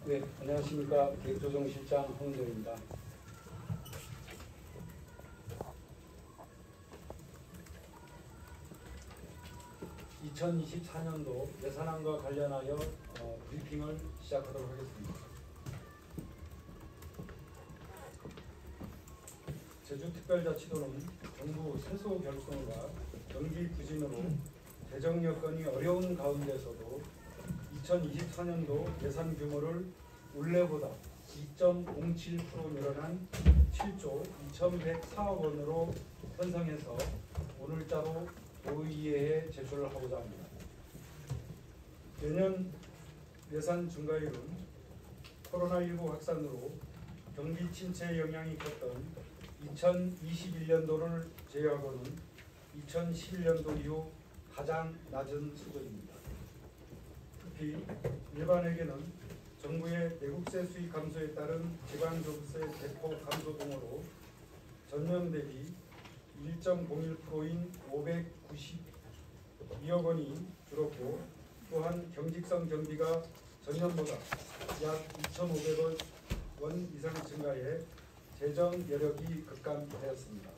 네, 안녕하십니까. 기획조정실장 홍은정입니다. (2024년도) 예산안과 관련하여 브리핑을 시작하도록 하겠습니다. 제주특별자치도는 정부 세소 결손과 경기 부진으로 재정 여건이 어려운 가운데서도 2024년도 예산 규모를 올해보다 2.07% 늘어난 7조 2,104억 원으로 편성해서 오늘자로 도의회에 제출을 하고자 합니다. 내년 예산 증가율은 코로나19 확산으로 경기 침체의 영향이 컸던 2021년도를 제외하고는 2011년도 이후 가장 낮은 수준입니다. 특히 일반에게는 정부의 내국세 수익 감소에 따른 지방교부세 대폭 감소 등으로 전년 대비 1.01%인 592억 원이 줄었고, 또한 경직성 경비가 전년보다 약 2,500억 원 이상 증가해 재정 여력이 급감하였습니다.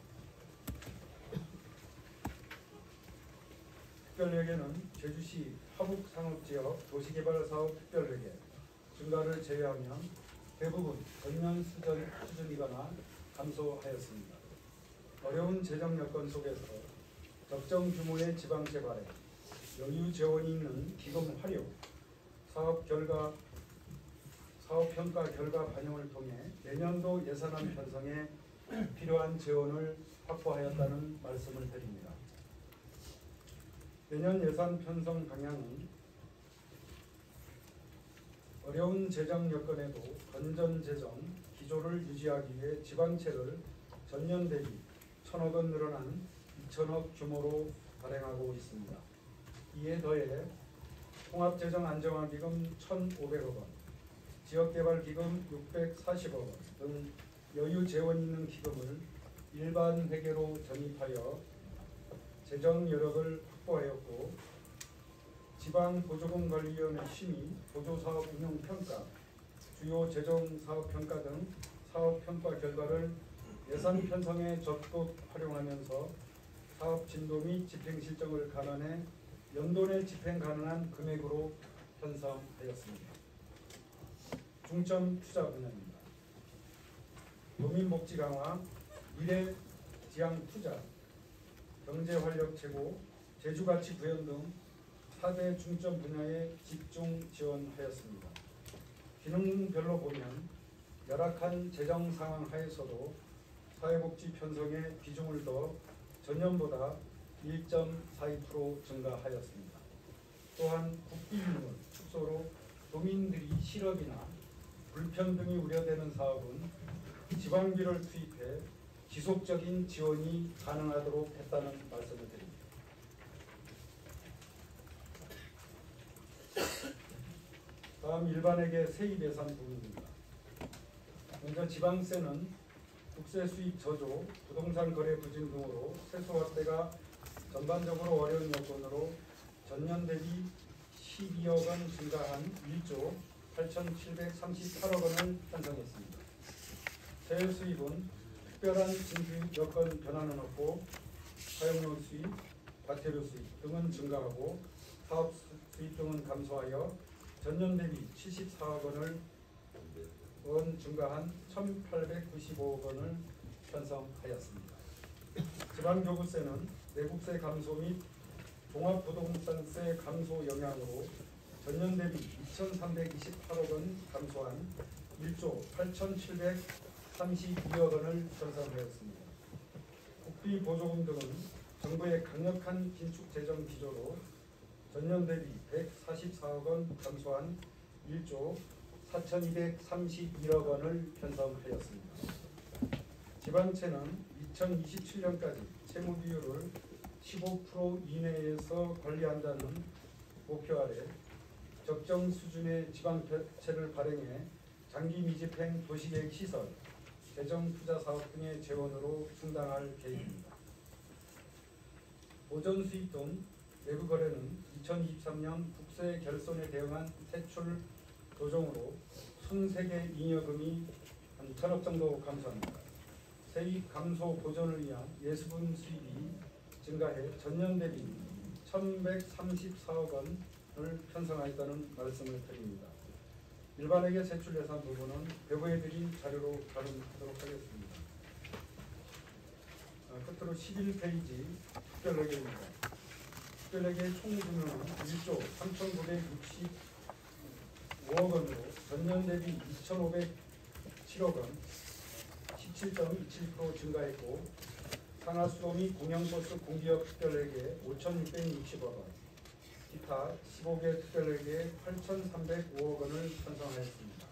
특별회계는 제주시 화북상업지역 도시개발사업 특별회계 증가를 제외하면 대부분 전년 수준이거나 감소하였습니다. 어려운 재정 여건 속에서 적정 규모의 지방채 발행, 여유 재원이 있는 기금 활용, 사업평가 결과 반영을 통해 내년도 예산안 편성에 필요한 재원을 확보하였다는 말씀을 드립니다. 내년 예산 편성 방향은 어려운 재정 여건에도 건전 재정 기조를 유지하기 위해 지방채를 전년 대비 1,000억 원 늘어난 2,000억 규모로 발행하고 있습니다. 이에 더해 통합재정안정화기금 1,500억 원, 지역개발기금 640억 원 등 여유 재원 있는 기금을 일반 회계로 전입하여 재정 여력을 확보하였고, 지방보조금관리위원회 심의, 보조사업 운용평가, 주요 재정사업평가 등 사업평가 결과를 예산 편성에 적극 활용하면서 사업 진도 및 집행실적을 감안해 연도 내 집행 가능한 금액으로 편성하였습니다. 중점 투자 분야입니다. 도민복지 강화, 미래지향 투자, 경제활력 제고, 제주가치 구현 등 4대 중점 분야에 집중 지원하였습니다. 기능별로 보면 열악한 재정 상황 하에서도 사회복지 편성에 비중을 더 전년보다 1.42% 증가하였습니다. 또한 국비유물 축소로 도민들이 실업이나 불평등이 우려되는 사업은 지방비를 투입해 지속적인 지원이 가능하도록 했다는 말씀을 드립니다. 다음 일반회계 세입 예산 부분입니다. 먼저 지방세는 국세 수입 저조, 부동산 거래 부진 등으로 세수 확대가 전반적으로 어려운 여건으로 전년 대비 12억 원 증가한 1조 8,738억 원을 편성했습니다. 세외 수입은 특별한 진수 여건 변화는 없고 사용료 수입, 과태료 수입 등은 증가하고 사업 수입 등은 감소하여 전년 대비 74억 원 증가한 1,895억 원을 편성하였습니다. 지방교부세는 내국세 감소 및 종합부동산세 감소 영향으로 전년 대비 2,328억 원 감소한 1조 8,732억 원을 편성하였습니다. 국비 보조금 등은 정부의 강력한 긴축 재정 기조로 전년 대비 144억 원 감소한 1조 4,231억 원을 편성하였습니다. 지방채는 2027년까지 채무 비율을 15% 이내에서 관리한다는 목표 아래 적정 수준의 지방채를 발행해 장기 미집행 도시계획 시설, 재정 투자 사업 등의 재원으로 충당할 계획입니다. 보전 수입 등 외부 거래는 2023년 국세 결손에 대응한 세출 조정으로 순세계 잉여금이 한 1,000억 정도 감소합니다. 세입 감소 보전을 위한 예수분 수입이 증가해 전년 대비 1,134억 원을 편성하였다는 말씀을 드립니다. 일반에게 제출 예산 부분은 배부해드린 자료로 다루도록 하겠습니다. 끝으로 11페이지 특별회계입니다. 특별회계 총 규모는 1조 3,965억 원으로 전년 대비 2,507억 원 17.27% 증가했고, 상하수도 및 공영버스 공기업 특별회계 5,660억 원, 기타 15개 특별회계에 8,305억 원을 편성하였습니다.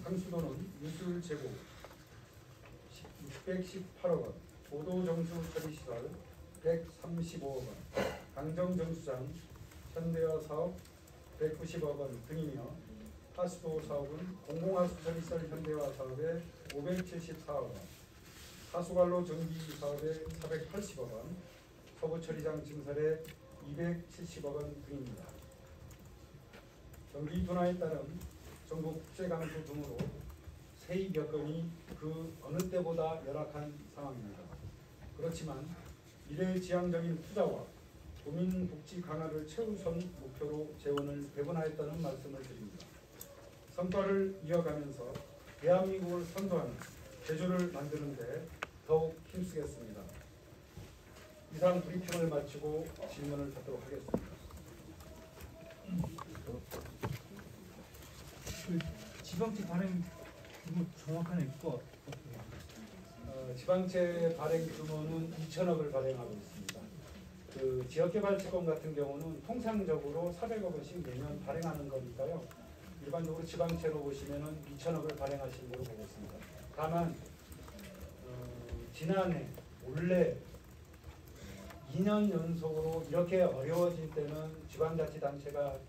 상수도는 유술 제고 618억 원, 보도정수 처리시설 135억 원, 강정정수장 현대화 사업 190억 원 등이며, 하수도 사업은 공공하수 처리시설 현대화 사업에 574억 원, 하수관로 정비 사업에 480억 원, 서부처리장 증설에 270억 원 등입니다. 경기 둔화에 따른 전국 국제 강수 등으로 세입 여건이 그 어느 때보다 열악한 상황입니다. 그렇지만 미래지향적인 투자와 국민 복지 강화를 최우선 목표로 재원을 배분하였다는 말씀을 드립니다. 성과를 이어가면서 대한민국을 선도하는 제주를 만드는 데 더욱 힘쓰겠습니다. 이상 브리핑을 마치고 질문을 받도록 하겠습니다. 지방채 발행 규모 정확한 액수가 지방채 발행 규모는 2천억을 발행하고 있습니다. 그 지역개발채권 같은 경우는 통상적으로 400억 원씩 매년 발행하는 거니까요. 일반적으로 지방채로 보시면은 2천억을 발행하시는 걸로 보고 있습니다. 다만 지난해 올해 2년 연속으로 이렇게 어려워질 때는 지방자치단체가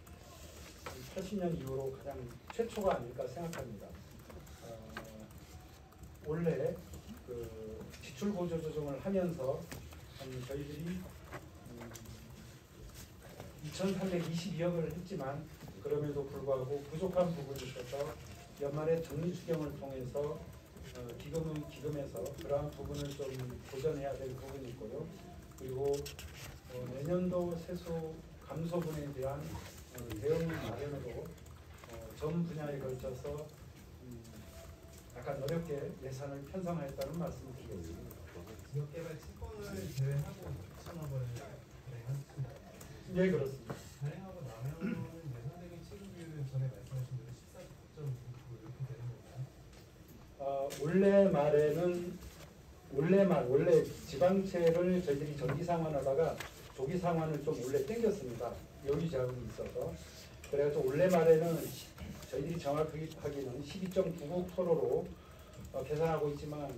80년 이후로 가장 최초가 아닐까 생각합니다. 원래 그 지출 보조 조정을 하면서 저희들이 2,322억을 했지만, 그럼에도 불구하고 부족한 부분이 있어서 연말에 정리 수경을 통해서 기금에서 그러한 부분을 좀 보전해야 될 부분이 있고요. 그리고 내년도 세수 감소분에 대한 대응 마련으로 전 분야에 걸쳐서 약간 어렵게 예산을 편성하였다는 말씀을 드리겠습니다. 지역개발 채권을 제외하고 2천억 원을 발행했습니다. 네, 그렇습니다. 발행하고 나면은 예산적인 체계 비율은 전에 말씀하신 대로 14.9 이렇게 되는 건가요? 원래 지방채를 저희들이 정기 상환하다가 조기 상환을 좀 원래 땡겼습니다. 여기 자금이 있어서. 그래서 올해 말에는 저희들이 정확하기는 12.99%로 계산하고 있지만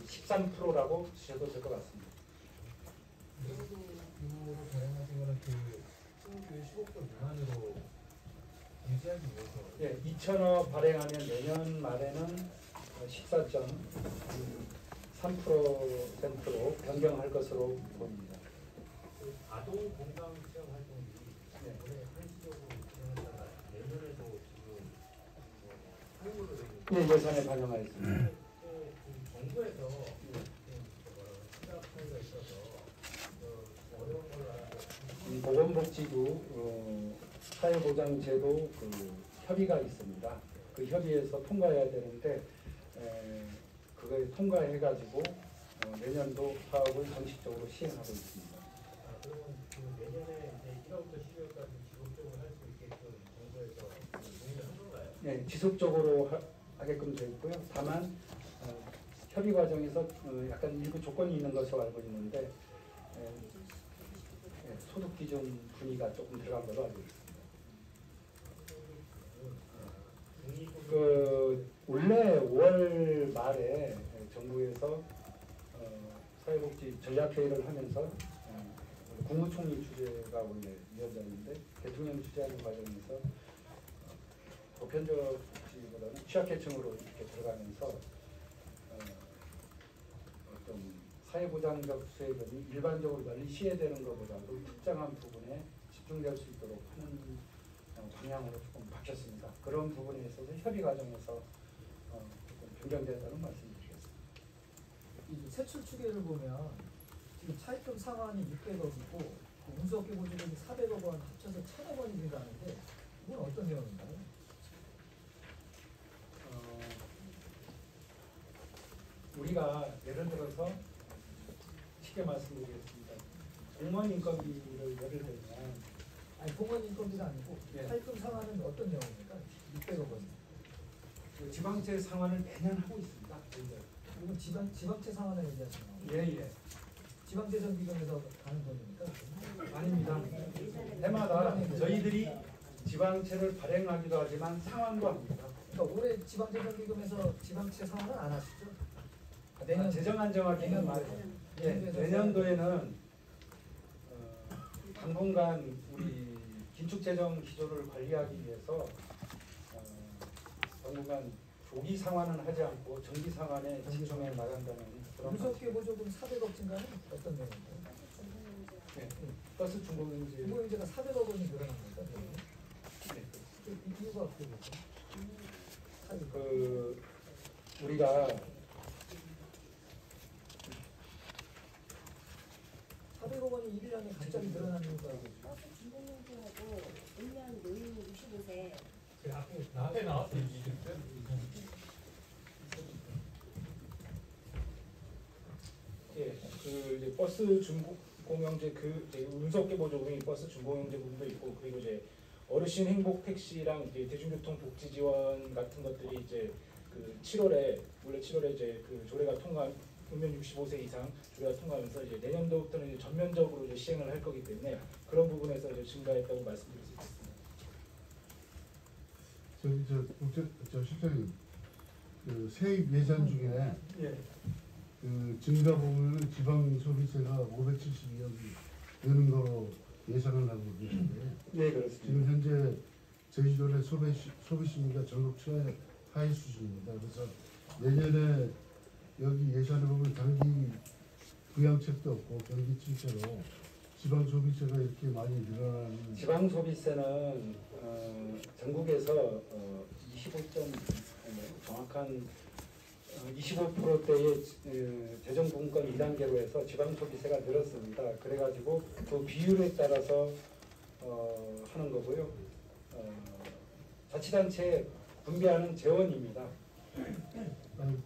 13%라고 주셔도 될 것 같습니다. 이 정도 규모로 발행하신 거는 그 신규 15% 미만으로 유지하기 위해서. 예, 2천억 발행하면 내년 말에는 14.3%로 변경할 것으로 보입니다. 그 아동 공감 체험 활동이 올해 한시적으로 진행한다가 내년에도 지금 사용으로 되어 있는데, 예, 예산에 반영하였습니다. 정부에서 시작 차이가 있어서 어려운 걸로 알고 보건복지부 사회보장제도 그 협의가 있습니다. 그 협의에서 통과해야 되는데 그걸 통과해가지고 내년도 사업을 정식적으로 시행하고 있습니다. 그러면 그 내년에 이제 1월부터 12월까지 지속적으로 할 수 있게끔 정부에서 동의를 한 건가요? 네, 지속적으로 하게끔 되어 있고요. 다만 협의 과정에서 약간 일부 조건이 있는 것으로 알고 있는데 소득 기준 분위기가 조금 들어간 걸로 알고 있습니다. 그 원래 5월 말에 정부에서 사회복지 전략회의를 하면서 국무총리 주재가 원래 위원장인데 대통령 주재하는 과정에서 보편적지보다는 취약계층으로 이렇게 들어가면서 좀 사회보장적 수혜금이 일반적으로 널리 시행되는 것보다도 특정한 부분에 집중될 수 있도록 하는 방향으로 조금 바뀌었습니다. 그런 그런 부분에 있어서 협의 과정에서 조금 변경됐다는 말씀드리겠습니다. 이 세출 추계를 보면 지금 차입금 상환이 600억이고 그 운수업계 보조금이 400억 원 합쳐서 1,000억 원이 된다는데 이건 어떤 내용인가요? 우리가 예를 들어서 쉽게 말씀드리겠습니다. 공무원 인건비를 예를 들면 아니 공무원 인건비가 아니고 예. 차입금 상환은 어떤 내용입니까? 600억 원. 그 지방채 상환을 매년 하고 있습니다. 이건 지방채 상환을 얘기하시는 거예요? 예예. 지방재정기금에서 가는 돈입니까? 아닙니다. 해마다 저희들이 지방채를 발행하기도 하지만 상환도 합니다. 그러니까 올해 지방재정기금에서 지방채 상환은 안 하시죠? 내년 재정 안정화기금 예, 내년도에는 당분간 우리 긴축재정 기조를 관리하기 위해서 당분간 조기 상환은 하지 않고 정기 상환에 집중해 나간다는 그런 운수업계 보조금 400억 증가는 어떤 내용인가요? 네. 버스 중공인지 중고인재가 400억 원이 늘어난 겁니까? 네. 이 이유가 어떻게 되죠? 그 우리가 400억 원이 1년에 갑자기 늘어난 이유가 버스 중공용주하고 운면 노인 65세 그 앞에 나왔어요. 이게 예, 그 이제 버스 준공영제 그 이제 운수업계 보조금이 버스 준공영제 부분도 있고 그리고 이제 어르신 행복 택시랑 이제 대중교통 복지 지원 같은 것들이 이제 그 7월에 원래 7월에 이제 그 조례가 통과 운면 65세 이상 조례가 통과하면서 이제 내년도부터는 이제 전면적으로 이제 시행을 할 거기 때문에 그런 부분에서 이제 증가했다고 말씀드릴 수 있습니다. 저 실장님 그 세입 예산 중에 예. 그 증가 보면은 지방 소비세가 572억이 느는 거로 예상을 하고 계신데 네 그렇습니다. 지금 현재 제주도의 소비 심리가 전국 최하위 수준입니다. 그래서 내년에 여기 예산을 보면 단기 부양책도 없고 경기 침체로 지방 소비세가 이렇게 많이 늘어나는 지방 소비세는 전국에서 25점 정확한 25%대의 재정 분권 2단계로 해서 지방 소비세가 늘었습니다. 그래가지고 그 비율에 따라서 하는 거고요. 자치단체에 분배하는 재원입니다.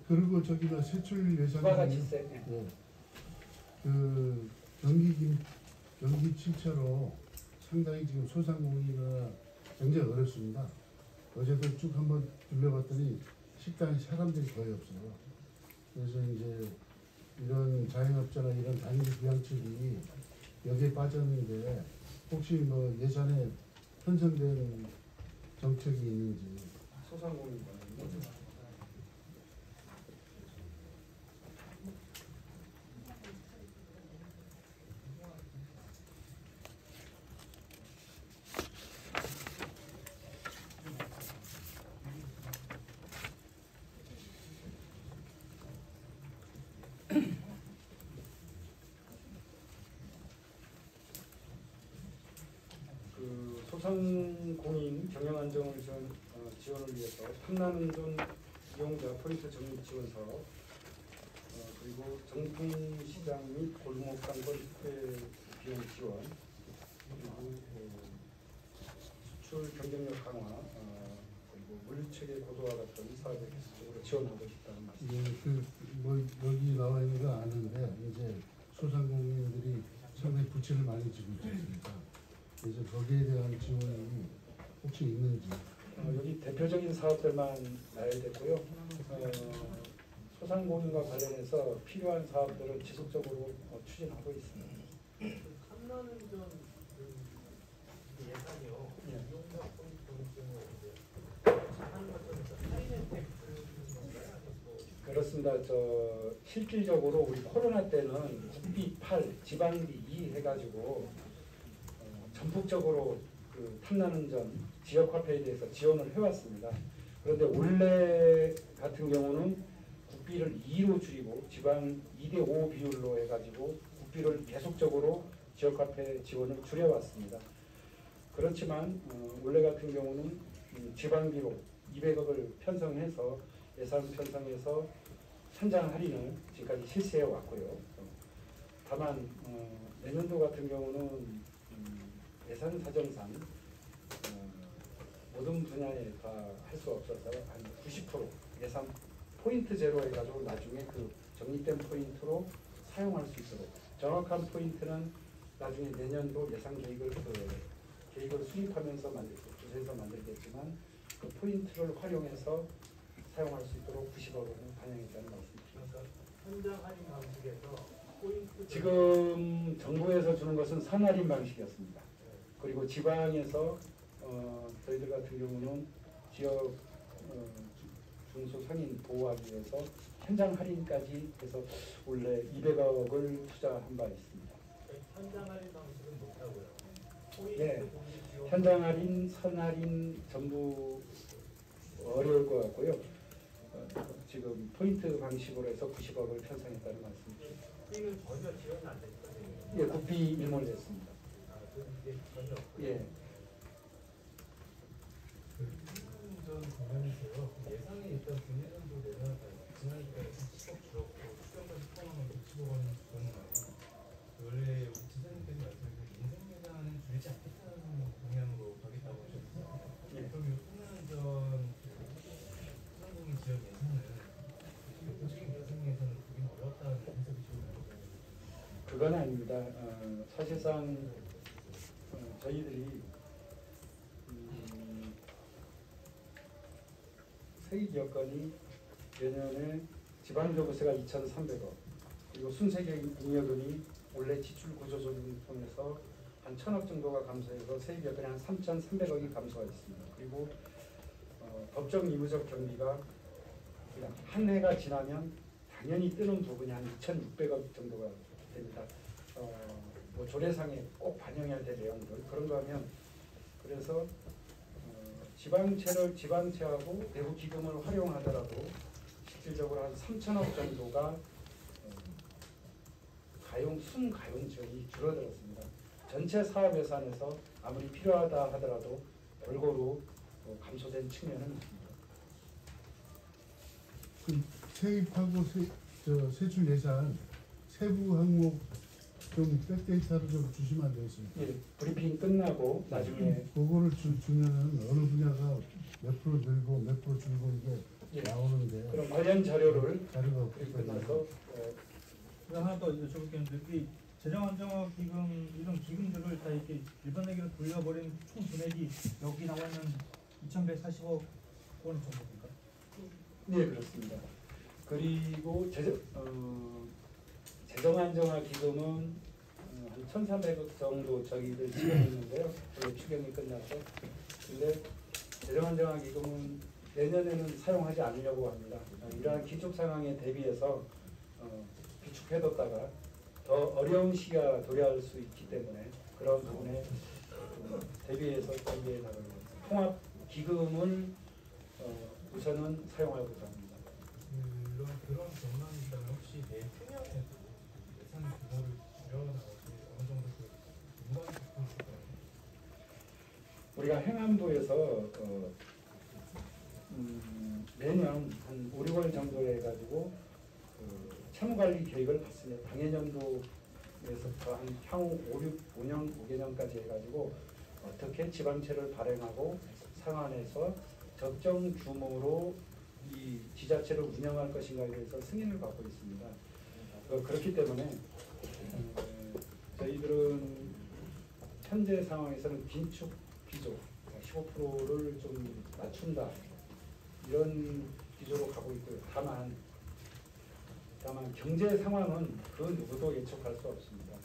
그리고 저기가 세출 예산 부가가치세. 네. 그 경기 침체로 상당히 지금 소상공인이나 굉장히 어렵습니다. 어제도 쭉 한번 둘러봤더니 식당에 사람들이 거의 없어요. 그래서 이제 이런 자영업자나 이런 단기 부양책이 여기에 빠졌는데 혹시 뭐 예산에 편성된 정책이 있는지. 소상공인 그 소상공인 경영 안정을 지원을 위해서 탐나는 이용자 포인트 적립 지원 사업, 그리고 정통시장 및 골목 상권 특별 비용 지원, 그리고 수출 경쟁력 강화, 그리고 물류체계 고도화 같은 사업에 계속적으로 지원하고 싶다는 말씀. 예, 뭐 여기 나와 있는 거 아는데 이제 소상공인들이 상당히 부채를 많이 지고 있지 않습니까? 그래서 거기에 대한 지원이 혹시 있는지. 여기 대표적인 사업들만 나열됐고요. 소상공인과 관련해서 필요한 사업들을 지속적으로 추진하고 있습니다. 탐나는 그 예산이요. 예. 이용자 포인트 경우에 이제 하는 것들에서 타이밍 건가요? 아니면 그렇습니다. 실질적으로 우리 코로나 때는 국비 8, 지방비 2 해가지고 전폭적으로 그 탐나는 점 지역 화폐에 대해서 지원을 해왔습니다. 그런데 올해 같은 경우는 국비를 2로 줄이고 지방 2대5 비율로 해가지고 국비를 계속적으로 지역 화폐 지원을 줄여왔습니다. 그렇지만 올해 같은 경우는 지방비로 200억을 편성해서 예산 편성해서 현장 할인을 지금까지 실시해 왔고요. 다만 내년도 같은 경우는 예산 사정상 모든 분야에 다 할 수 없어서 한 90% 예산 포인트 제로 해가지고 나중에 그 적립된 포인트로 사용할 수 있도록 정확한 포인트는 나중에 내년도 예산 계획을 수립하면서 구체해서 만들겠지만 그 포인트를 활용해서 사용할 수 있도록 90억을 반영했다는 말씀입니다. 그러니까 현장 할인 방식에서 포인트 지금 정부에서 주는 것은 선할인 방식이었습니다. 그리고 지방에서 저희들 같은 경우는 지역 중소상인 보호하기 위해서 현장 할인까지 해서 원래 200억을 투자한 바 있습니다. 현장 할인 방식은 못하고요. 포인트 네. 공제 지원 현장 할인, 선할인 전부 어려울 것 같고요. 지금 포인트 방식으로 해서 90억을 편성했다는 말씀입니다. 이건 전혀 지원이 안 됐거든요. 예, 국비 일몰됐습니다. 그 이게 전혀 없고요. 예. 전 관련해서요. 예산이 일단 작년도 지난해까지 10억 줄었고 추경까지 포함하면 60억 원 줄었나요? 원래 지사님께서 말씀하신 인생예산은 줄이지 않겠다는 방향으로 가겠다고 하셨어요. 예. 그럼 이 소년전 소상공인 지역 예산은 교통적인 인생예산을 보기는 어렵다는 해석이시나요? 그건 아닙니다. 사실상 저희들이 세입 여건이 내년에 지방교부세가 2,300억 그리고 순세경잉여금이 원래 지출 구조조정을 통해서 한 1,000억 정도가 감소해서 세입 여건이 한 3,300억이 감소가 있습니다. 그리고 법정 의무적 경비가 그냥 한 해가 지나면 당연히 뜨는 부분이 한 2,600억 정도가 됩니다. 뭐 조례상에 꼭 반영해야 될 내용들 그런 거 하면 그래서 지방채하고 내부 기금을 활용하더라도 실질적으로 한 3천억 정도가 순가용 지원이 줄어들었습니다. 전체 사업 예산에서 아무리 필요하다 하더라도 골고루 감소된 측면은 있습니다. 그 세입하고 세출 예산 세부 항목 좀 백데이터를 좀 주시면 안 되겠습니까? 예, 브리핑 끝나고 나중에 그거를 주면은 어느 분야가 몇 프로 늘고 몇 프로 줄고 이게 예, 나오는데 그럼 관련 자료를 자료가 브리핑 없기 때문에 끝나서 하나 더 여쭤볼 게 있는데 이 재정안정화 기금 이런 기금들을 다 이렇게 일반회계로 돌려버린 총 금액이 여기 나와 있는 2,140억 원 정도입니까? 네 그렇습니다. 그리고 재정안정화 기금은 한 1,300억 정도 저희들 지금 있는데요. 원래 추경이 끝나서 근데 재정안정화 기금은 내년에는 사용하지 않으려고 합니다. 이러한 기축 상황에 대비해서 비축해뒀다가 더 어려운 시기가 도래할 수 있기 때문에 그런 부분에 대비해서 준비해 나가는 통합 기금을 우선은 사용하고자 합니다. 그런 경험이 있다면 혹시 내일 평양에도 예산 규모를 줄여나가지 어느 정도 그 인간 부분이 있을까요? 우리가 행안부에서 매년 한 5, 6월 정도 해가지고 채무관리 계획을 받습니다. 당해년도에서부터 한 향후 5년, 5개년까지 해가지고 어떻게 지방채를 발행하고 상한해서 적정 규모로 이 지자체를 운영할 것인가에 대해서 승인을 받고 있습니다. 그렇기 때문에 저희들은 현재 상황에서는 긴축 기조 15%를 좀 낮춘다 이런 기조로 가고 있고요. 다만 경제 상황은 그 누구도 예측할 수 없습니다.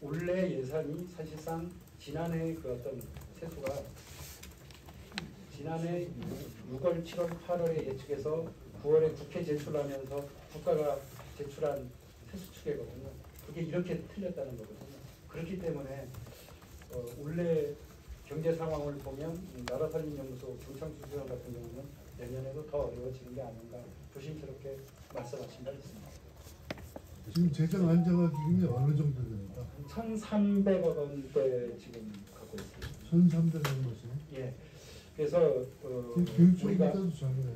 올해 예산이 사실상 지난해 그 어떤 세수가 지난해 6월, 7월, 8월에 예측해서 9월에 국회 제출하면서 국가가 제출한 세수 추계거든요. 그게 이렇게 틀렸다는 거거든요. 그렇기 때문에 원래 경제 상황을 보면 나라살림연구소 김창수 수장 같은 경우는 내년에도 더 어려워지는 게 아닌가 조심스럽게 말씀하신 바 있습니다. 지금 재정 안정화 기금이 어느 정도 됩니까? 1,300억 원대 지금 갖고 있습니다. 1,300억 원이요. 예. 그래서 우리가 교육청보다도 작네요.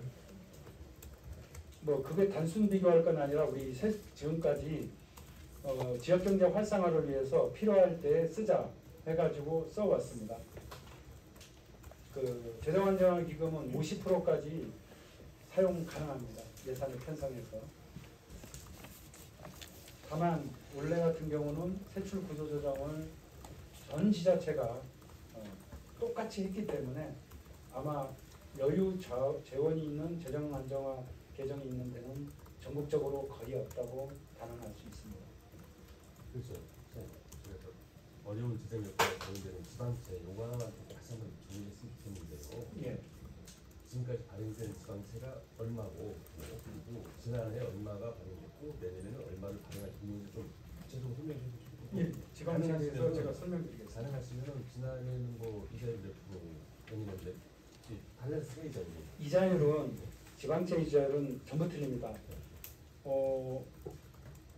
뭐 그게 단순 비교할 건 아니라 우리 지금까지 지역 경제 활성화를 위해서 필요할 때 쓰자 해가지고 써왔습니다. 그 재정안정화기금은 50%까지 사용 가능합니다. 예산을 편성해서. 다만 올해 같은 경우는 세출 구조 조정을 전 지자체가 똑같이 했기 때문에 아마 여유 재원이 있는 재정 안정화 개정이 있는 데는 전국적으로 거의 없다고 단언할 수 있습니다. 그렇죠. 그래서 어려운 재정 여건에 적용되는 지방채 요거 하나만 좀 다시 한번 정리했으면 좋겠는데요. 예. 지금까지 발행된 지방채가 얼마고 그리고 지난해 얼마가 발행됐고 내년에는 얼마를 발행할 있는지 좀 구체적으로 설명해 주시고 예, 지방채에 대해서 제가 설명드리겠습니다. 가능하시면 지난해는 뭐 이자율 몇 프로 내년에 몇 밸런스가 이자율이 이자율은 지방채 이자율은 전부 틀립니다.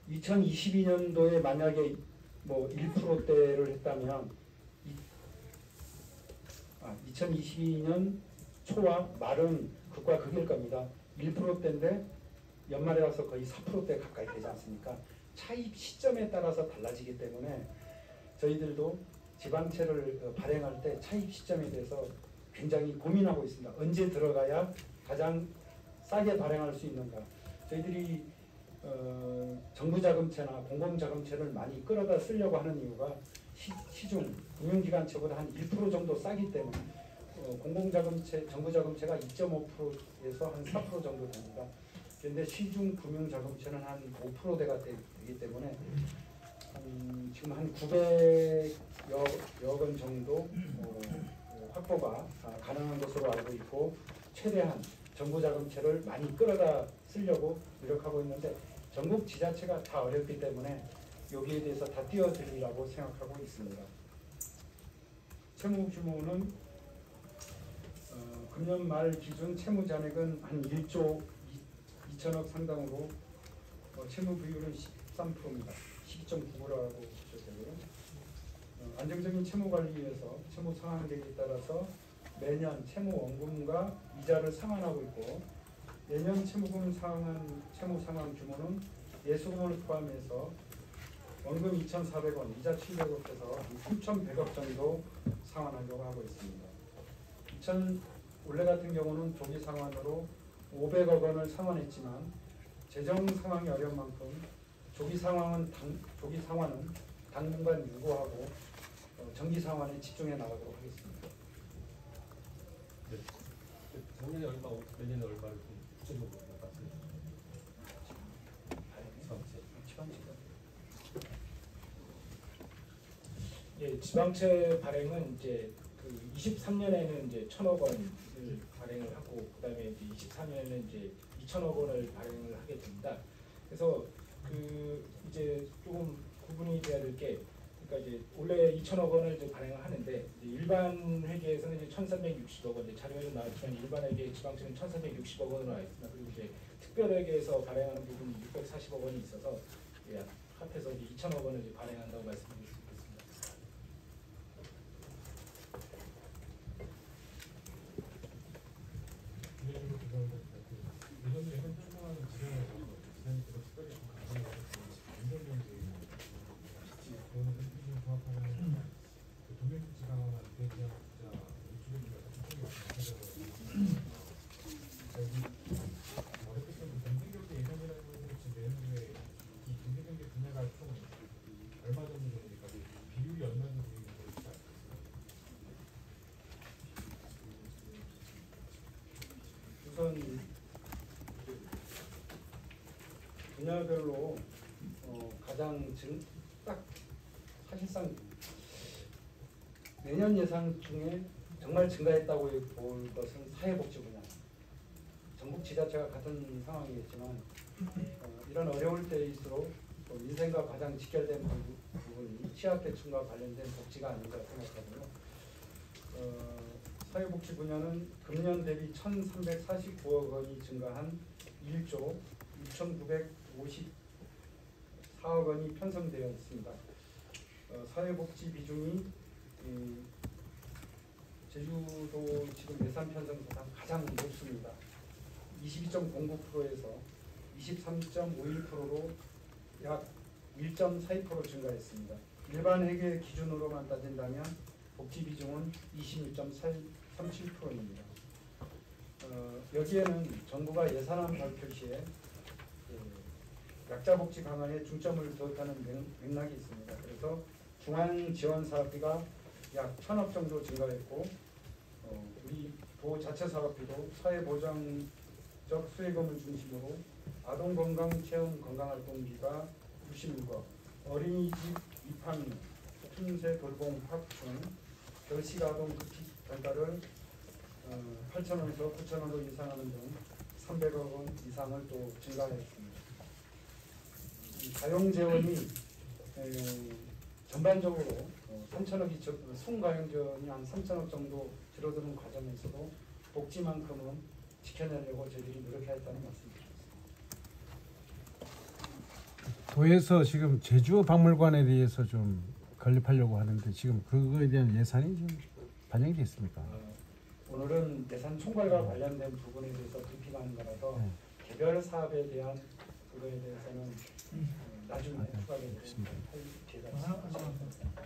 2022년도에 만약에 뭐 1%대를 했다면 2022년 초와 말은 극과 극일 겁니다. 1%대인데 연말에 와서 거의 4%대 가까이 되지 않습니까? 차입 시점에 따라서 달라지기 때문에 저희들도 지방채를 발행할 때 차입 시점에 대해서 굉장히 고민하고 있습니다. 언제 들어가야 가장 싸게 발행할 수 있는가. 저희들이 정부자금채나 공공자금채를 많이 끌어다 쓰려고 하는 이유가 시중 금융기관채보다 한 1% 정도 싸기 때문에 공공자금채, 정부자금채가 2.5%에서 한 4% 정도 됩니다. 그런데 시중 금융자금채는 한 5%대가 되기 때문에 지금 한 900여 원 정도 확보가 가능한 것으로 알고 있고 최대한 정부자금채를 많이 끌어다 쓰려고 노력하고 있는데 전국 지자체가 다 어렵기 때문에 여기에 대해서 다 띄워드리려고 생각하고 있습니다. 채무 규모는 금년 말 기준 채무 잔액은 한 1조 2천억 상당으로 채무 비율은 13%입니다. 12.9%라고 보셔도 되고요. 안정적인 채무 관리 위해서 채무 상환 계획에 따라서 매년 채무 원금과 이자를 상환하고 있고 내년 채무 상환 규모는 예수금을 포함해서 원금 2,400원, 이자 700억에서 3,100억 정도 상환하려고 하고 있습니다. 올해 같은 경우는 조기 상환으로 500억 원을 상환했지만 재정 상황이 어려운 만큼 조기 상환은 당분간 유보하고 정기 상환에 집중해 나가도록 하겠습니다. 작년에 얼마, 내년에 얼마를 좀 구체적으로 말씀해 주시죠. 예, 지방채 발행은 이제 그 23년에는 이제 1,000억 원을 발행을 하고 그다음에 이제 24년에는 이제 2,000억 원을 발행을 하게 됩니다. 그래서 그 이제 조금 구분이 돼야 될 게 그러니까 이제 원래 2,000억 원을 이제 발행을 하는데 이제 일반 회계에서는 이제 1,360억 원, 이제 자료에도 나왔지만 일반 회계 지방채는 1,360억 원으로 나와 있습니다. 그리고 이제 특별회계에서 발행하는 부분이 640억 원이 있어서 예, 합해서 이제 2,000억 원을 이제 발행한다고 말씀드릴 수 있겠습니다. 예전에 예전 활동하는 지자체에서 지자체로 특별히 좀 강조를 해서 안전경제 그거는 좀 조합하는 그 동행지가 대기업 진짜 이쪽에 특별히 많이 여기 어렵게 좀 경제경제 예산이라는 것들이 지금 내년도에 이 경제경제 분야가 총 얼마 정도 됩니까? 비율이 얼마 정도 되는지 우선 분야별로 가장 딱 사실상 내년 예산 중에 정말 증가했다고 볼 것은 사회복지 분야. 전국 지자체가 같은 상황이겠지만 이런 어려울 때일수록 민생과 가장 직결된 부분이 취약계층과 관련된 복지가 아닌가 생각하고요. 사회복지 분야는 금년 대비 1,349억 원이 증가한 1조 6,954억 원이 편성되어 있습니다. 사회복지 비중이 제주도 지금 예산 편성사상 가장 높습니다. 22.09%에서 23.51%로 약 1.42% 증가했습니다. 일반 회계 기준으로만 따진다면 복지 비중은 26.37%입니다. 여기에는 정부가 예산안 발표 시에 약자 복지 강화에 중점을 두었다는 맥락이 있습니다. 그래서 중앙 지원 사업비가 약 1,000억 정도 증가했고, 우리 도 자체 사업비도 사회보장적 수혜금을 중심으로 아동 건강 체험 건강활동비가 96억, 어린이집 입학료, 틈새 돌봄 확충, 결식 아동 급식 단가를 8,000원에서 9,000원으로 인상하는 등 300억 원 이상을 또 증가했습니다. 가용 재원이 전반적으로 3,000억이 순가용 재원이 한 3,000억 정도 줄어드는 과정에서도 복지만큼은 지켜내려고 저희들이 노력했다는 말씀드립니다. 도에서 지금 제주 박물관에 대해서 좀 건립하려고 하는데 지금 그거에 대한 예산이 좀 반영이 됐습니까? 오늘은 예산 총괄과 관련된 부분에 대해서 브리핑하는 거라서 개별 사업에 대한 그거에 대해서는 나중에 추가적으로 할 기회가 있습니다.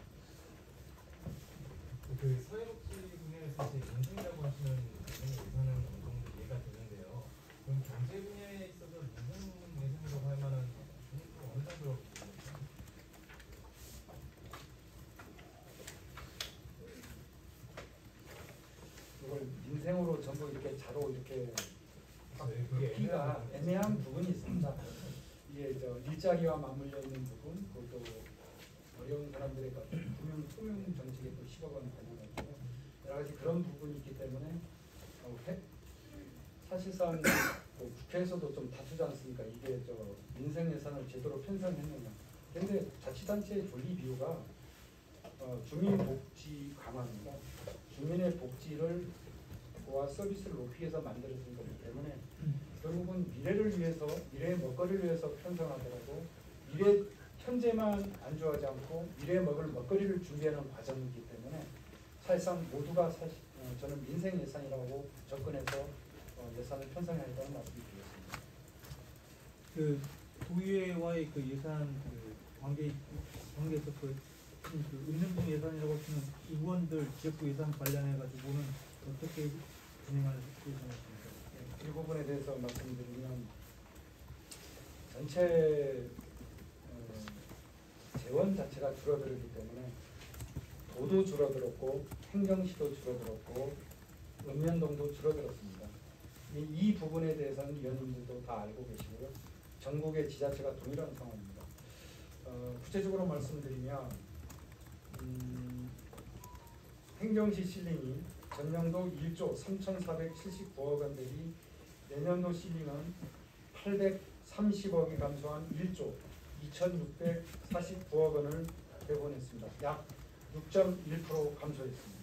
그 사회복지 분야에서 이제 민생이라고 하시는 예산은 어느 정도 이해가 되는데요. 그럼 경제 분야에 있어서 민생 예산이라고 할 만한 어느 정도 이걸 민생으로 전부 이렇게 자로 이렇게 그게 끼가 애매한 부분이 있습니다. 이게 일자리와 맞물려 있는 부분, 그것도 어려운 사람들의 금융 정책에 또 10억 원 반영하고 여러 가지 그런 부분이 있기 때문에 사실상 국회에서도 좀 다투지 않습니까? 이게 민생 예산을 제대로 편성했느냐. 그런데 자치단체의 존립 이유가 주민복지 강화입니다. 주민의 복지를 와 서비스를 높이기 위해서 만들어진 거기 때문에 결국은 미래를 위해서, 미래의 먹거리를 위해서 편성하더라도 현재만 안주하지 않고 미래에 먹을 먹거리를 준비하는 과정이기 때문에 사실상 모두가 저는 민생 예산이라고 접근해서 예산을 편성해야 한다는 말씀드리겠습니다. 그 도의회와의 그 예산 관계에서 그 은연중 예산이라고 하시는 의원들 지역구 예산 관련해 가지고는 어떻게 진행할 예정이십니까? 이 부분에 대해서 말씀드리면 전체 재원 자체가 줄어들기 때문에 도도 줄어들었고 행정시도 줄어들었고 읍면동도 줄어들었습니다. 이 부분에 대해서는 위원님들도 다 알고 계시고요. 전국의 지자체가 동일한 상황입니다. 구체적으로 말씀드리면 행정시 실링이 전년도 1조 3,479억 원 대비 내년도 실링은 830억이 감소한 1조 2,649억 원을 배분했습니다. 약 6.1% 감소했습니다.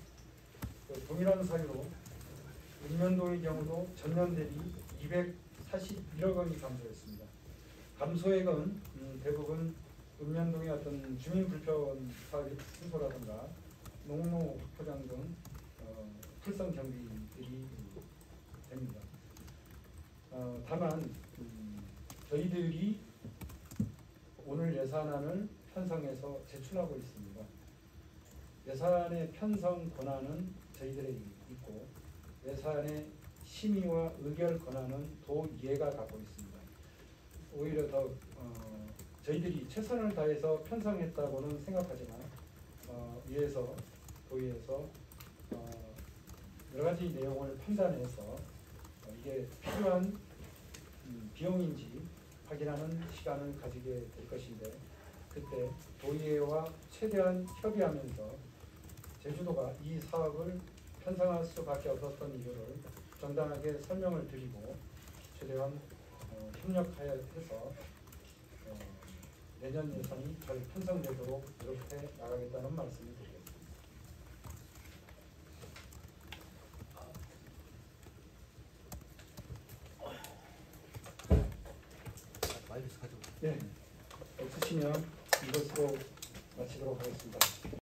동일한 사유로 읍면동의 경우도 전년 대비 241억 원이 감소했습니다. 감소액은 대부분 읍면동의 어떤 주민 불편 사업의 승소라든가 농로 확포장 등 풀성 경비들이 됩니다. 다만 저희들이 오늘 예산안을 편성해서 제출하고 있습니다. 예산의 편성 권한은 저희들에게 있고 예산의 심의와 의결 권한은 도의회가 갖고 있습니다. 오히려 더 저희들이 최선을 다해서 편성했다고는 생각하지만 도의회에서 여러 가지 내용을 판단해서 이게 필요한 비용인지 확인하는 시간을 가지게 될 것인데 그때 도의회와 최대한 협의하면서 제주도가 이 사업을 편성할 수밖에 없었던 이유를 정당하게 설명을 드리고 최대한 협력하여서 내년 예산이 잘 편성되도록 노력해 나가겠다는 말씀을 드리겠습니다. 네, 없으시면 이것으로